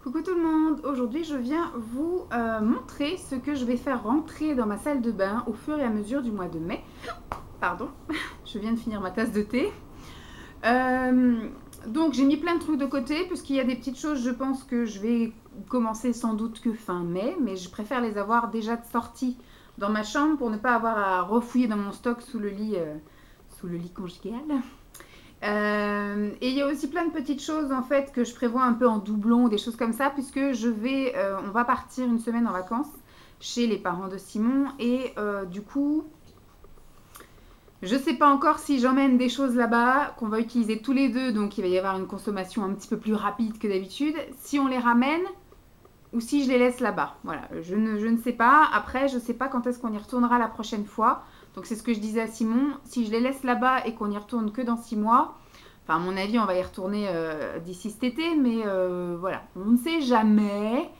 Coucou tout le monde, aujourd'hui je viens vous montrer ce que je vais faire rentrer dans ma salle de bain au fur et à mesure du mois de mai. Pardon, je viens de finir ma tasse de thé. Donc j'ai mis plein de trucs de côté puisqu'il y a des petites choses, je pense que je vais commencer sans doute que fin mai, mais je préfère les avoir déjà sorties dans ma chambre pour ne pas avoir à refouiller dans mon stock sous le lit conjugal. Et il y a aussi plein de petites choses en fait que je prévois un peu en doublon, des choses comme ça, puisque on va partir une semaine en vacances chez les parents de Simon et du coup, je sais pas encore si j'emmène des choses là-bas qu'on va utiliser tous les deux, donc il va y avoir une consommation un petit peu plus rapide que d'habitude. Si on les ramène ou si je les laisse là-bas, voilà, je ne sais pas. Après, je sais pas quand est-ce qu'on y retournera la prochaine fois. Donc c'est ce que je disais à Simon, si je les laisse là-bas et qu'on y retourne que dans 6 mois, enfin à mon avis on va y retourner d'ici cet été, mais voilà, on ne sait jamais.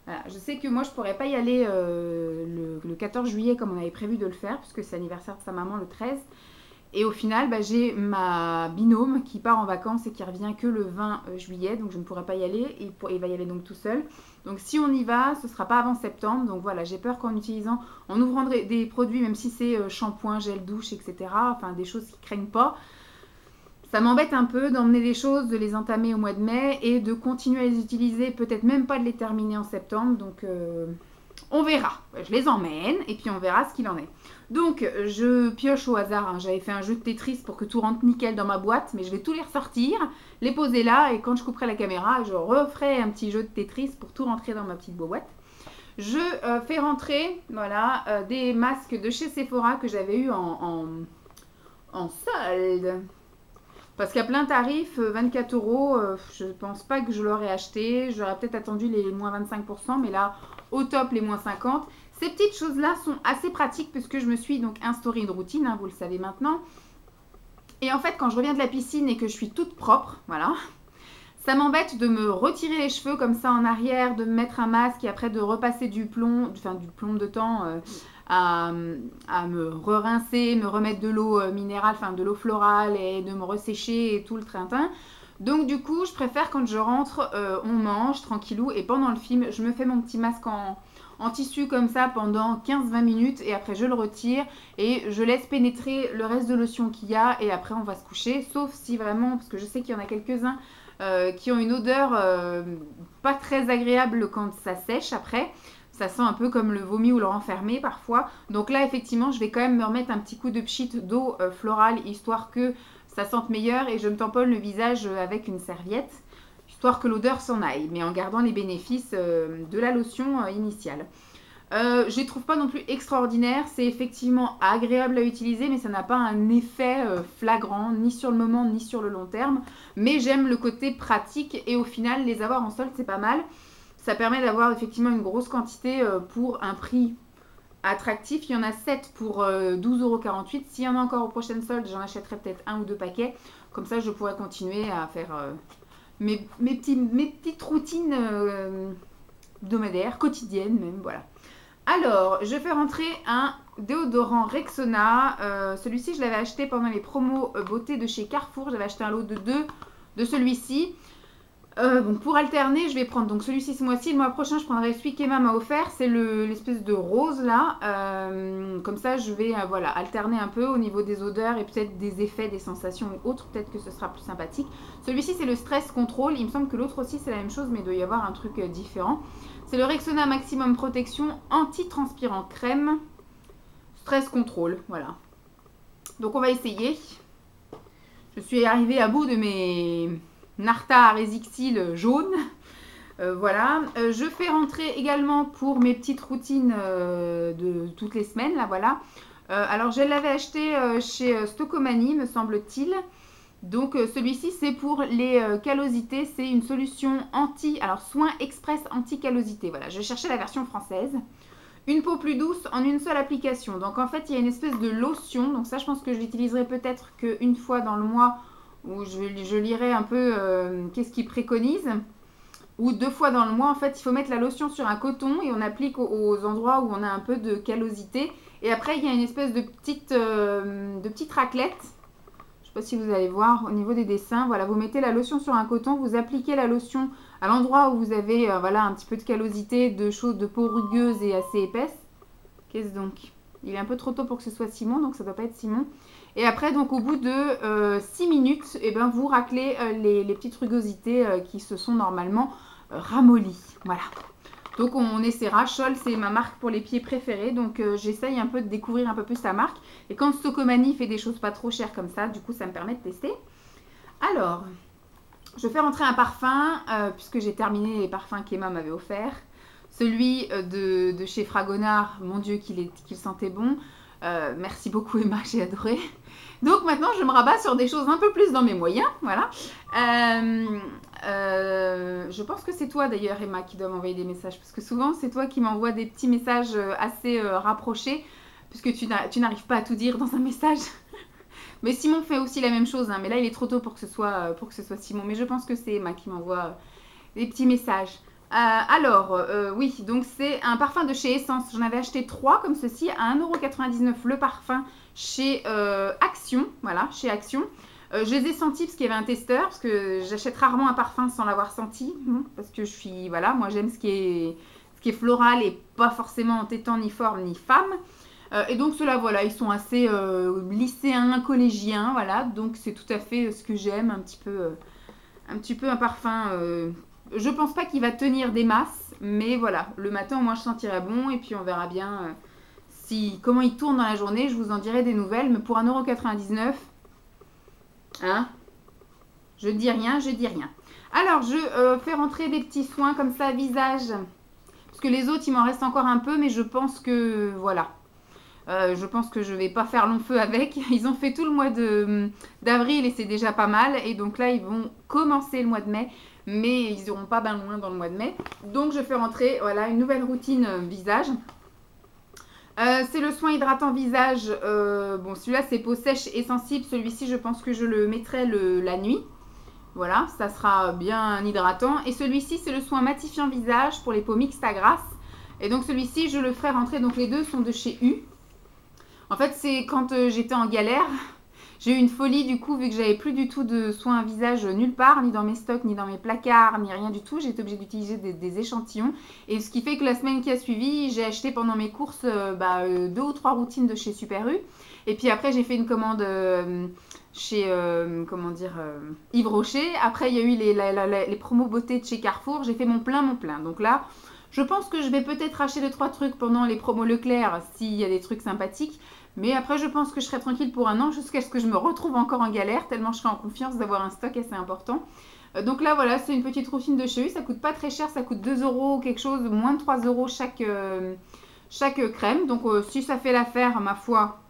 Voilà, je sais que moi je pourrais pas y aller le 14 juillet comme on avait prévu de le faire, puisque c'est l'anniversaire de sa maman le 13. Et au final, j'ai ma binôme qui part en vacances et qui revient que le 20 juillet, donc je ne pourrai pas y aller. Il va y aller donc tout seul. Donc si on y va, ce ne sera pas avant septembre. Donc voilà, j'ai peur qu'en utilisant, en ouvrant des produits, même si c'est shampoing, gel douche, etc., enfin des choses qui ne craignent pas, ça m'embête un peu d'emmener des choses, de les entamer au mois de mai et de continuer à les utiliser, peut-être même pas de les terminer en septembre. Donc on verra. Je les emmène et puis on verra ce qu'il en est. Donc, je pioche au hasard. Hein. J'avais fait un jeu de Tetris pour que tout rentre nickel dans ma boîte, mais je vais tout les ressortir, les poser là, et quand je couperai la caméra, je referai un petit jeu de Tetris pour tout rentrer dans ma petite boîte. Je fais rentrer, voilà, des masques de chez Sephora que j'avais eu en solde. Parce qu'à plein tarif, 24 euros, je pense pas que je l'aurais acheté. J'aurais peut-être attendu les moins 25%, mais là, au top, les moins 50%. Ces petites choses-là sont assez pratiques puisque je me suis donc instauré une routine, hein, vous le savez maintenant. Et en fait, quand je reviens de la piscine et que je suis toute propre, voilà, ça m'embête de me retirer les cheveux comme ça en arrière, de me mettre un masque et après de repasser du plomb de temps à me rincer, me remettre de l'eau minérale, enfin de l'eau florale et de me ressécher et tout le train-train. Donc du coup, je préfère quand je rentre, on mange tranquillou et pendant le film, je me fais mon petit masque en tissu comme ça pendant 15-20 minutes et après je le retire et je laisse pénétrer le reste de lotion qu'il y a et après on va se coucher, sauf si vraiment, parce que je sais qu'il y en a quelques-uns qui ont une odeur pas très agréable quand ça sèche après. Ça sent un peu comme le vomi ou le renfermé parfois. Donc là, effectivement, je vais quand même me remettre un petit coup de pchit d'eau florale, histoire que ça sente meilleur. Et je me tamponne le visage avec une serviette, histoire que l'odeur s'en aille, mais en gardant les bénéfices de la lotion initiale. Je les trouve pas non plus extraordinaires. C'est effectivement agréable à utiliser, mais ça n'a pas un effet flagrant, ni sur le moment, ni sur le long terme. Mais j'aime le côté pratique et au final, les avoir en solde, c'est pas mal. Ça permet d'avoir effectivement une grosse quantité pour un prix attractif. Il y en a 7 pour 12,48 €. S'il y en a encore aux prochaines soldes, j'en achèterai peut-être un ou deux paquets. Comme ça, je pourrais continuer à faire mes petites routines hebdomadaires, quotidiennes même. Voilà. Alors, je fais rentrer un déodorant Rexona. Celui-ci, je l'avais acheté pendant les promos beauté de chez Carrefour. J'avais acheté un lot de 2 de celui-ci. Bon, pour alterner, je vais prendre donc celui-ci ce mois-ci. Le mois prochain, je prendrai celui qu'Emma m'a offert. C'est l'espèce de rose là. Comme ça, je vais voilà, alterner un peu au niveau des odeurs et peut-être des effets, des sensations ou autres. Peut-être que ce sera plus sympathique. Celui-ci, c'est le Stress Control. Il me semble que l'autre aussi, c'est la même chose, mais il doit y avoir un truc différent. C'est le Rexona Maximum Protection Anti-Transpirant Crème Stress Control. Voilà. Donc, on va essayer. Je suis arrivée à bout de mes Narta Resixil jaune. Voilà. Je fais rentrer également pour mes petites routines de toutes les semaines. Là, voilà. Alors, je l'avais acheté chez Stocomanie, me semble-t-il. Donc, celui-ci, c'est pour les callosités. C'est une solution soin express anti-callosité. Voilà, je cherchais la version française. Une peau plus douce en une seule application. Donc, en fait, il y a une espèce de lotion. Donc, ça, je pense que je l'utiliserai peut-être qu'une fois dans le mois où je lirai un peu qu'est-ce qu'ils préconisent. Ou 2 fois dans le mois, en fait, il faut mettre la lotion sur un coton et on applique aux endroits où on a un peu de callosité. Et après, il y a une espèce de petite raclette. Je ne sais pas si vous allez voir au niveau des dessins. Voilà, vous mettez la lotion sur un coton, vous appliquez la lotion à l'endroit où vous avez voilà, un petit peu de callosité, de choses, de peau rugueuse et assez épaisse. Qu'est-ce donc? Il est un peu trop tôt pour que ce soit Simon, donc ça ne doit pas être Simon. Et après, donc au bout de 6 minutes, eh ben, vous raclez les petites rugosités qui se sont normalement ramollies. Voilà. Donc on essaiera. Scholl, c'est ma marque pour les pieds préférée. Donc j'essaye un peu de découvrir un peu plus sa marque. Et quand Stocomanie fait des choses pas trop chères comme ça, du coup ça me permet de tester. Alors, je fais rentrer un parfum, puisque j'ai terminé les parfums qu'Emma m'avait offert. Celui de chez Fragonard, mon Dieu qu'il sentait bon. Merci beaucoup Emma, j'ai adoré. Donc maintenant je me rabats sur des choses un peu plus dans mes moyens, voilà. Je pense que c'est toi d'ailleurs Emma qui doit m'envoyer des messages, parce que souvent c'est toi qui m'envoies des petits messages assez rapprochés, puisque tu n'arrives pas à tout dire dans un message. Mais Simon fait aussi la même chose, hein, mais là il est trop tôt pour que ce soit Simon, mais je pense que c'est Emma qui m'envoie des petits messages. Oui, donc c'est un parfum de chez Essence. J'en avais acheté 3 comme ceci à 1,99 € le parfum chez Action. Voilà, chez Action. Je les ai sentis parce qu'il y avait un testeur, parce que j'achète rarement un parfum sans l'avoir senti. Parce que je suis, voilà, moi j'aime ce qui est floral et pas forcément entêtant, ni forme, ni femme. Et donc ceux-là, voilà, ils sont assez lycéens, collégiens, voilà. Donc c'est tout à fait ce que j'aime, un petit peu un parfum... je pense pas qu'il va tenir des masses, mais voilà, le matin au moins je sentirai bon et puis on verra bien comment il tourne dans la journée, je vous en dirai des nouvelles, mais pour 1,99 €, hein, je dis rien. Alors je fais rentrer des petits soins comme ça, visage, parce que les autres il m'en reste encore un peu, mais je pense que voilà. Je pense que je vais pas faire long feu avec. Ils ont fait tout le mois d'avril et c'est déjà pas mal. Et donc là, ils vont commencer le mois de mai. Mais ils n'iront pas bien loin dans le mois de mai. Donc je fais rentrer voilà, une nouvelle routine visage. C'est le soin hydratant visage. Bon, celui-là, c'est peau sèche et sensible. Celui-ci, je pense que je le mettrai la nuit. Voilà, ça sera bien hydratant. Et celui-ci, c'est le soin matifiant visage pour les peaux mixtes à grasse. Et donc celui-ci, je le ferai rentrer. Donc les deux sont de chez U. En fait, c'est quand j'étais en galère, j'ai eu une folie du coup, vu que j'avais plus du tout de soins visage nulle part, ni dans mes stocks, ni dans mes placards, ni rien du tout. J'ai été obligée d'utiliser des échantillons. Et ce qui fait que la semaine qui a suivi, j'ai acheté pendant mes courses 2 ou 3 routines de chez Super U. Et puis après, j'ai fait une commande chez, Yves Rocher. Après, il y a eu les promos beauté de chez Carrefour. J'ai fait mon plein. Donc là... je pense que je vais peut-être acheter 2-3 trucs pendant les promos Leclerc s'il y a des trucs sympathiques. Mais après, je pense que je serai tranquille pour un an jusqu'à ce que je me retrouve encore en galère, tellement je serai en confiance d'avoir un stock assez important. Donc là, voilà, c'est une petite routine de chez eux. Ça coûte pas très cher, ça coûte 2 € ou quelque chose, moins de 3 € chaque crème. Donc si ça fait l'affaire, ma foi,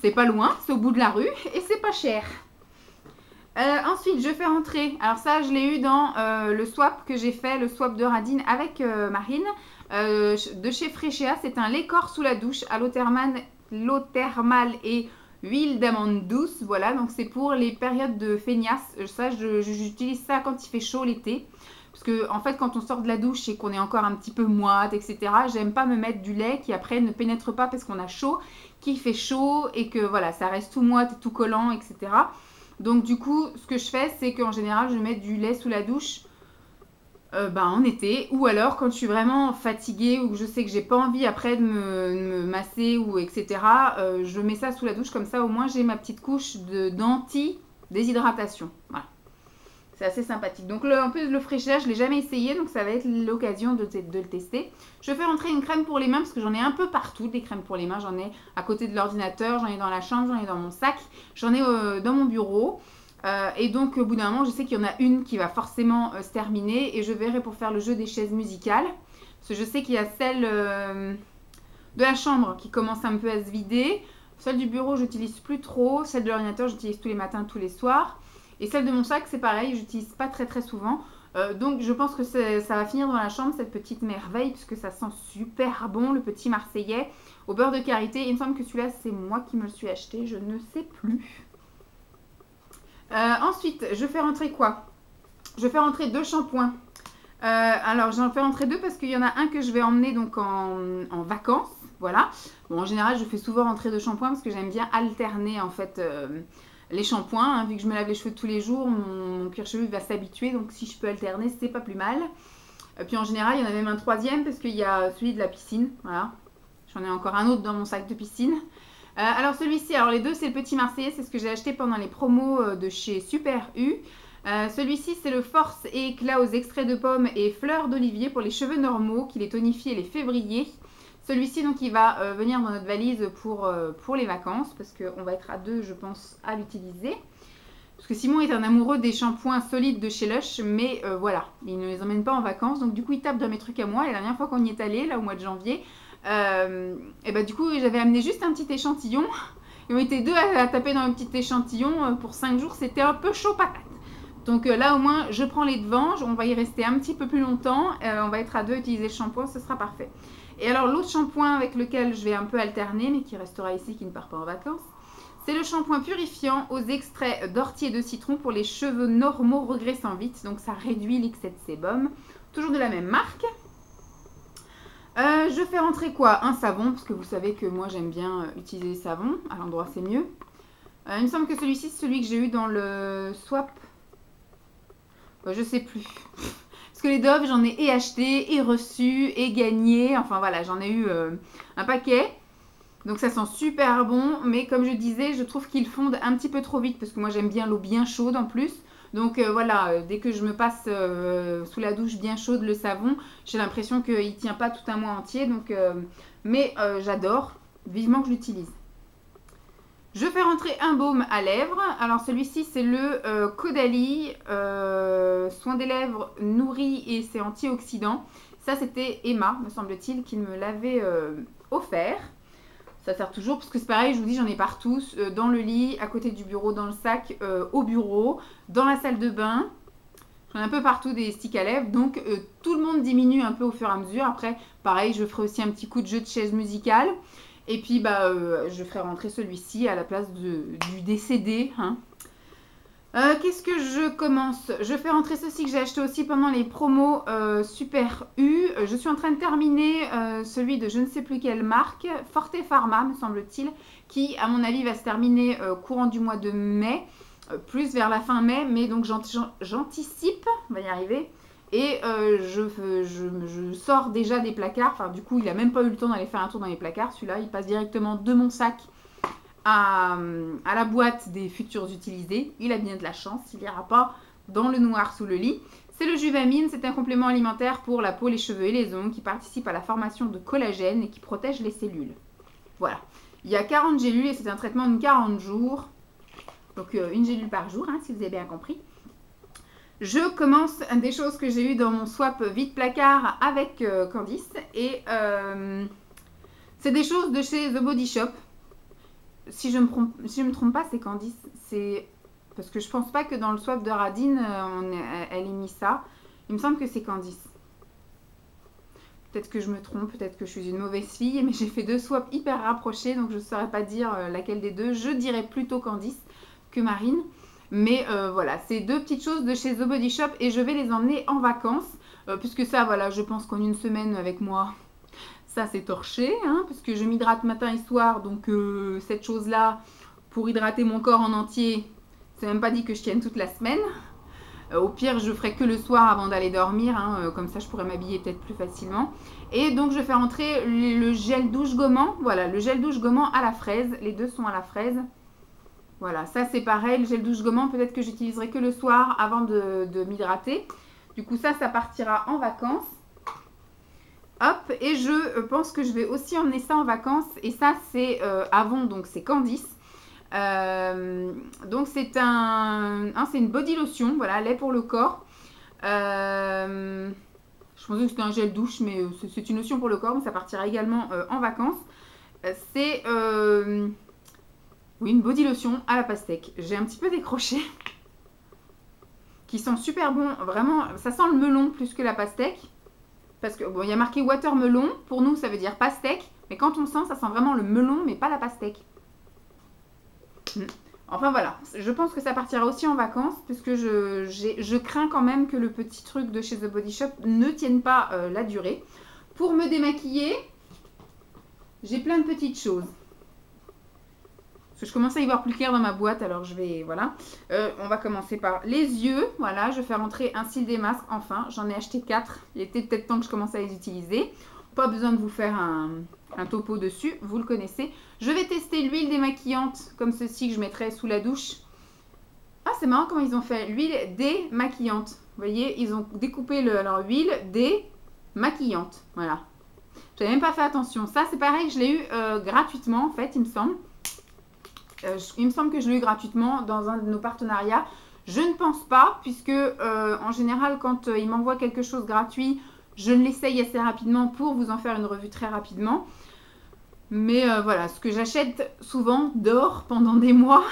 c'est pas loin, c'est au bout de la rue et c'est pas cher. Ensuite, je fais rentrer, alors ça je l'ai eu dans le swap que j'ai fait, le swap de Radine avec Marine, de chez Freccia. C'est un lait corps sous la douche à l'eau thermale et huile d'amande douce. Voilà, donc c'est pour les périodes de feignasse. Ça, j'utilise ça quand il fait chaud l'été. Parce que en fait, quand on sort de la douche et qu'on est encore un petit peu moite, etc., j'aime pas me mettre du lait qui après ne pénètre pas parce qu'on a chaud, qui fait chaud et que voilà, ça reste tout moite et tout collant, etc. Donc du coup, ce que je fais, c'est qu'en général, je mets du lait sous la douche en été. Ou alors, quand je suis vraiment fatiguée ou que je sais que j'ai pas envie après de me masser ou etc., je mets ça sous la douche. Comme ça, au moins, j'ai ma petite couche d'anti-déshydratation. Voilà. C'est assez sympathique. Donc en plus, le Freccia, je ne l'ai jamais essayé. Donc ça va être l'occasion de le tester. Je fais rentrer une crème pour les mains parce que j'en ai un peu partout. Des crèmes pour les mains, j'en ai à côté de l'ordinateur, j'en ai dans la chambre, j'en ai dans mon sac, j'en ai dans mon bureau. Et donc au bout d'un moment, je sais qu'il y en a une qui va forcément se terminer. Et je verrai pour faire le jeu des chaises musicales. Parce que je sais qu'il y a celle de la chambre qui commence un peu à se vider. Celle du bureau, j'utilise plus trop. Celle de l'ordinateur, j'utilise tous les matins, tous les soirs. Et celle de mon sac, c'est pareil, j'utilise pas très souvent. Donc je pense que ça va finir dans la chambre, cette petite merveille, puisque ça sent super bon, le petit marseillais au beurre de karité. Il me semble que celui-là, c'est moi qui me le suis acheté, je ne sais plus. Ensuite, je fais rentrer quoi? Je fais rentrer 2 shampoings. Alors j'en fais rentrer 2 parce qu'il y en a un que je vais emmener donc en vacances. Voilà. Bon, en général, je fais souvent rentrer 2 shampoings parce que j'aime bien alterner en fait les shampoings, hein, vu que je me lave les cheveux tous les jours, mon cuir chevelu va s'habituer, donc si je peux alterner, c'est pas plus mal. Puis en général, il y en a même un troisième parce qu'il y a celui de la piscine, voilà. J'en ai encore un autre dans mon sac de piscine. Alors celui-ci, alors les deux c'est le petit Marseillais, c'est ce que j'ai acheté pendant les promos de chez Super U. Celui-ci c'est le Force et Éclat aux extraits de pommes et fleurs d'olivier pour les cheveux normaux, qui les tonifie et les fait briller. Celui-ci donc il va venir dans notre valise pour les vacances, parce qu'on va être à deux je pense à l'utiliser. Parce que Simon est un amoureux des shampoings solides de chez Lush, mais voilà, il ne les emmène pas en vacances, donc du coup il tape dans mes trucs à moi. Et la dernière fois qu'on y est allé, là au mois de janvier, et bah du coup j'avais amené juste un petit échantillon. Et on était deux à taper dans un petit échantillon pour 5 jours, c'était un peu chaud patate. Donc là au moins je prends les devants, on va y rester un petit peu plus longtemps, on va être à deux à utiliser le shampoing, ce sera parfait. Et alors l'autre shampoing avec lequel je vais un peu alterner, mais qui restera ici, qui ne part pas en vacances, c'est le shampoing purifiant aux extraits d'ortie et de citron pour les cheveux normaux regraissant vite. Donc ça réduit l'excès de sébum. Toujours de la même marque. Je fais rentrer quoi? Un savon, parce que vous savez que moi j'aime bien utiliser les savons. À l'endroit c'est mieux. Il me semble que celui-ci c'est celui que j'ai eu dans le swap. Je sais plus. Parce que les Dove j'en ai acheté, et reçu, et gagné. Enfin voilà, j'en ai eu un paquet. Donc ça sent super bon, mais comme je disais, je trouve qu'ils fondent un petit peu trop vite parce que moi j'aime bien l'eau bien chaude en plus. Donc voilà, dès que je me passe sous la douche bien chaude le savon, j'ai l'impression qu'il ne tient pas tout un mois entier. Donc, mais j'adore, vivement que je l'utilise. Je fais rentrer un baume à lèvres. Alors celui-ci c'est le Caudalie soin des lèvres nourri et c'est antioxydant. Ça c'était Emma, me semble-t-il, qui me l'avait offert. Ça sert toujours parce que c'est pareil, je vous dis, j'en ai partout, dans le lit, à côté du bureau, dans le sac, au bureau, dans la salle de bain. J'en ai un peu partout des sticks à lèvres, donc tout le monde diminue un peu au fur et à mesure. Après, pareil, je ferai aussi un petit coup de jeu de chaise musicale. Et puis, je ferai rentrer celui-ci à la place du décédé, hein. Qu'est-ce que je commence? Je fais rentrer ceci que j'ai acheté aussi pendant les promos Super U. Je suis en train de terminer celui de je ne sais plus quelle marque, Forte Pharma me semble-t-il, qui à mon avis va se terminer courant du mois de mai, plus vers la fin mai, mais donc j'anticipe, on va y arriver. Et je sors déjà des placards, enfin du coup il n'a même pas eu le temps d'aller faire un tour dans les placards, celui-là il passe directement de mon sac à la boîte des futurs utilisés. Il a bien de la chance, il n'ira pas dans le noir sous le lit. C'est le Juvamine, c'est un complément alimentaire pour la peau, les cheveux et les ongles qui participe à la formation de collagène et qui protège les cellules. Voilà, il y a 40 gélules et c'est un traitement de 40 jours. Donc une gélule par jour, hein, si vous avez bien compris. Je commence des choses que j'ai eues dans mon swap vide placard avec Candice. Et c'est des choses de chez The Body Shop. Si je me trompe pas, c'est Candice. C'est parce que je pense pas que dans le swap de Radine, elle ait mis ça. Il me semble que c'est Candice. Peut-être que je me trompe, peut-être que je suis une mauvaise fille, mais j'ai fait deux swaps hyper rapprochés, donc je ne saurais pas dire laquelle des deux. Je dirais plutôt Candice que Marine. Mais voilà, c'est deux petites choses de chez The Body Shop et je vais les emmener en vacances. Puisque ça, voilà, je pense qu'en une semaine avec moi, ça c'est torché, hein, parce que je m'hydrate matin et soir, donc cette chose-là, pour hydrater mon corps en entier, c'est même pas dit que je tienne toute la semaine. Au pire, je ferai que le soir avant d'aller dormir, hein, comme ça je pourrais m'habiller peut-être plus facilement. Et donc je fais rentrer le gel douche gommant, voilà, le gel douche gommant à la fraise, les deux sont à la fraise. Voilà, ça c'est pareil, le gel douche gommant, peut-être que j'utiliserai que le soir avant de m'hydrater. Du coup ça partira en vacances. Hop, et je pense que je vais aussi emmener ça en vacances. Et ça, c'est Avon, donc c'est Candice. Donc c'est c'est une body lotion, voilà, lait pour le corps. Je pensais que c'était un gel douche, mais c'est une lotion pour le corps, mais ça partira également en vacances. C'est oui, une body lotion à la pastèque. J'ai un petit peu décroché. Qui sent super bon, vraiment, ça sent le melon plus que la pastèque. Parce que bon, il y a marqué watermelon, pour nous ça veut dire pastèque, mais quand on sent, ça sent vraiment le melon, mais pas la pastèque. Enfin voilà, je pense que ça partira aussi en vacances, puisque je crains quand même que le petit truc de chez The Body Shop ne tienne pas la durée. Pour me démaquiller, j'ai plein de petites choses. Parce que je commence à y voir plus clair dans ma boîte, alors je vais, voilà. On va commencer par les yeux. Voilà, je vais faire entrer un cil des masques, enfin. J'en ai acheté 4. Il était peut-être temps que je commence à les utiliser. Pas besoin de vous faire un topo dessus, vous le connaissez. Je vais tester l'huile démaquillante, comme ceci, que je mettrai sous la douche. Ah, c'est marrant comment ils ont fait l'huile démaquillante. Vous voyez, ils ont découpé leur huile démaquillante. Voilà. J'avais même pas fait attention. Ça, c'est pareil, je l'ai eu gratuitement, en fait, il me semble. Il me semble que je l'ai eu gratuitement dans un de nos partenariats. Je ne pense pas, puisque en général, quand ils m'envoient quelque chose gratuit, je l'essaye assez rapidement pour vous en faire une revue très rapidement. Mais voilà, ce que j'achète souvent dort pendant des mois.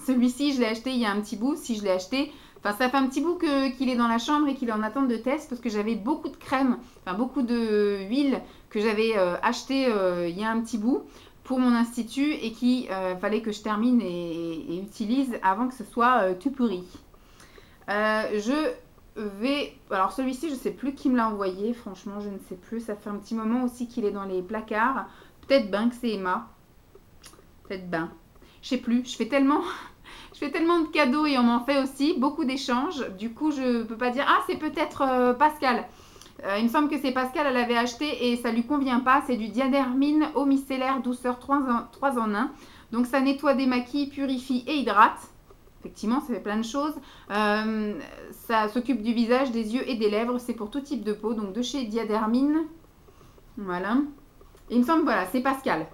Celui-ci, je l'ai acheté il y a un petit bout. Si je l'ai acheté, enfin ça fait un petit bout qu'il est dans la chambre et qu'il est en attente de test parce que j'avais beaucoup de crème, enfin beaucoup de huile que j'avais acheté il y a un petit bout pour mon institut et qu'il fallait que je termine et utilise avant que ce soit tout pourri. Je vais... Alors celui-ci, je ne sais plus qui me l'a envoyé, franchement, je ne sais plus. Ça fait un petit moment aussi qu'il est dans les placards. Peut-être ben que c'est Emma. Peut-être ben. Je sais plus, je fais tellement de cadeaux et on m'en fait aussi, beaucoup d'échanges. Du coup, je ne peux pas dire, ah, c'est peut-être Pascal. Il me semble que c'est Pascal, elle avait acheté et ça ne lui convient pas. C'est du Diadermine eau micellaire douceur 3 en 1. Donc ça nettoie, démaquille, purifie et hydrate. Effectivement, ça fait plein de choses. Ça s'occupe du visage, des yeux et des lèvres. C'est pour tout type de peau. Donc de chez Diadermine. Voilà. Et il me semble, voilà, c'est Pascal.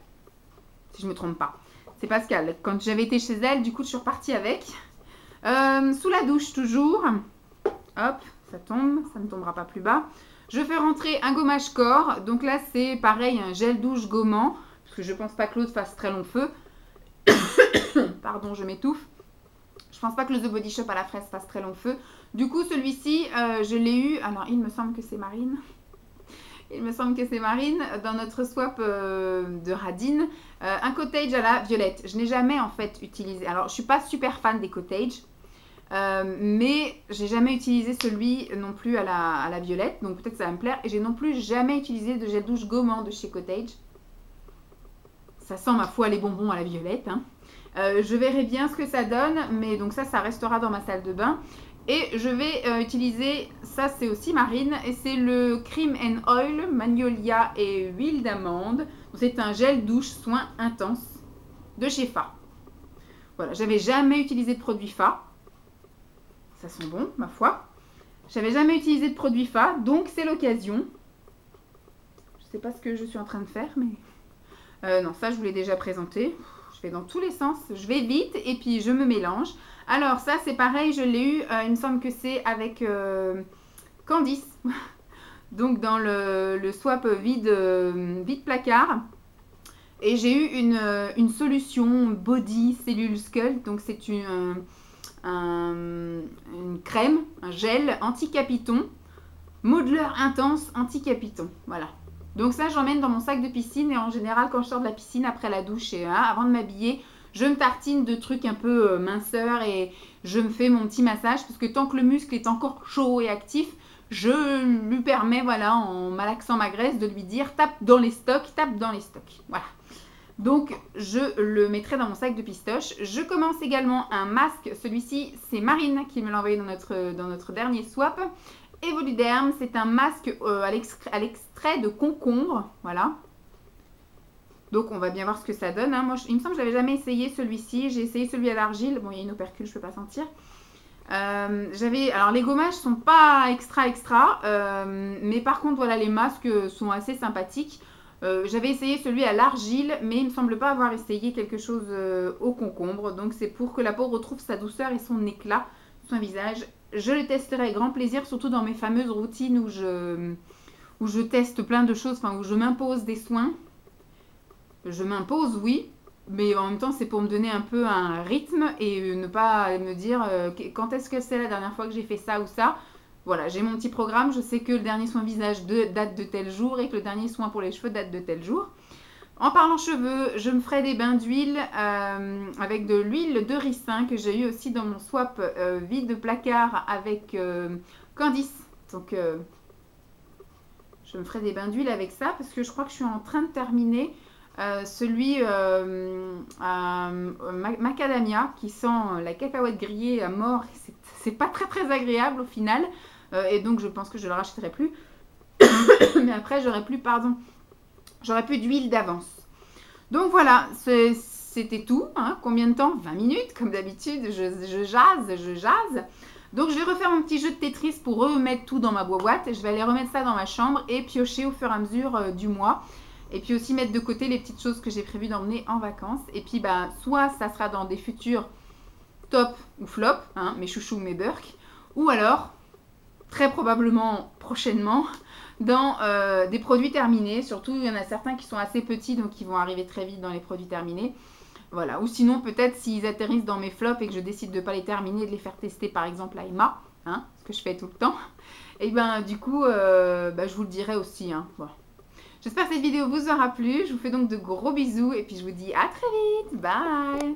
Si je ne me trompe pas. C'est Pascal. Quand j'avais été chez elle, du coup, je suis repartie avec. Sous la douche, toujours. Hop, ça tombe. Ça ne tombera pas plus bas. Je fais rentrer un gommage corps. Donc là, c'est pareil, un gel douche gommant. Parce que je ne pense pas que l'autre fasse très long feu. Pardon, je m'étouffe. Je pense pas que le The Body Shop à la fraise fasse très long feu. Du coup, celui-ci, je l'ai eu. Alors, il me semble que c'est Marine. Il me semble que c'est Marine dans notre swap de Radine. Un cottage à la violette. Je n'ai jamais en fait utilisé. Alors, je suis pas super fan des cottages. Mais j'ai jamais utilisé celui non plus à la violette. Donc, peut-être ça va me plaire. Et j'ai non plus jamais utilisé de gel douche gommant de chez Cottage. Ça sent ma foi les bonbons à la violette. Hein. Je verrai bien ce que ça donne, mais donc ça restera dans ma salle de bain. Et je vais utiliser, ça c'est aussi Marine, et c'est le Cream and Oil, magnolia et huile d'amande. C'est un gel douche soin intense de chez Fa. Voilà, j'avais jamais utilisé de produit Fa. Ça sent bon, ma foi. J'avais jamais utilisé de produit Fa, donc c'est l'occasion. Je sais pas ce que je suis en train de faire, mais... non, ça je vous l'ai déjà présenté. Je vais dans tous les sens, je vais vite et puis je me mélange. Alors ça c'est pareil, je l'ai eu, il me semble que c'est avec Candice. Donc dans le swap vide placard. Et j'ai eu une solution body cellule skull. Donc c'est une crème, un gel anti-capiton. Modeleur intense anti-capiton. Voilà. Donc ça, j'emmène dans mon sac de piscine et en général, quand je sors de la piscine après la douche et avant de m'habiller, je me tartine de trucs un peu minceurs et je me fais mon petit massage parce que tant que le muscle est encore chaud et actif, je lui permets, voilà, en malaxant ma graisse, de lui dire tape dans les stocks, tape dans les stocks. Voilà. Donc, je le mettrai dans mon sac de pistoche. Je commence également un masque. Celui-ci, c'est Marine qui me l'a envoyé dans notre dernier swap. Evoluderm, c'est un masque à l'extrait de concombre, voilà. Donc on va bien voir ce que ça donne. Hein. Moi, il me semble que je n'avais jamais essayé celui-ci. J'ai essayé celui à l'argile. Bon, il y a une opercule, je ne peux pas sentir. Alors les gommages sont pas extra, mais par contre, voilà, les masques sont assez sympathiques. J'avais essayé celui à l'argile, mais il ne me semble pas avoir essayé quelque chose au concombre. Donc c'est pour que la peau retrouve sa douceur et son éclat, son visage. Je le testerai avec grand plaisir, surtout dans mes fameuses routines où je teste plein de choses, enfin où je m'impose des soins. Je m'impose, oui, mais en même temps, c'est pour me donner un peu un rythme et ne pas me dire quand est-ce que c'est la dernière fois que j'ai fait ça ou ça. Voilà, j'ai mon petit programme, je sais que le dernier soin visage date de tel jour et que le dernier soin pour les cheveux date de tel jour. En parlant cheveux, je me ferai des bains d'huile avec de l'huile de ricin que j'ai eu aussi dans mon swap vide placard avec Candice. Donc, je me ferai des bains d'huile avec ça parce que je crois que je suis en train de terminer celui macadamia qui sent la cacahuète grillée à mort. C'est pas très très agréable au final. Et donc je pense que je le rachèterai plus. Mais après j'aurai plus, pardon, j'aurai plus d'huile d'avance. Donc voilà, c'était tout. Hein. Combien de temps? 20 minutes, comme d'habitude. Je jase. Donc je vais refaire mon petit jeu de Tetris pour remettre tout dans ma boîte. Je vais aller remettre ça dans ma chambre et piocher au fur et à mesure du mois. Et puis aussi mettre de côté les petites choses que j'ai prévu d'emmener en vacances. Et puis bah, soit ça sera dans des futurs top ou flop, hein, mes chouchous, mes burks. Ou alors, très probablement prochainement, dans des produits terminés. Surtout, il y en a certains qui sont assez petits, donc qui vont arriver très vite dans les produits terminés. Voilà. Ou sinon, peut-être s'ils atterrissent dans mes flops et que je décide de ne pas les terminer, de les faire tester par exemple à Emma, hein, ce que je fais tout le temps. Et ben du coup, je vous le dirai aussi. Hein. Bon. J'espère que cette vidéo vous aura plu. Je vous fais donc de gros bisous et puis je vous dis à très vite. Bye!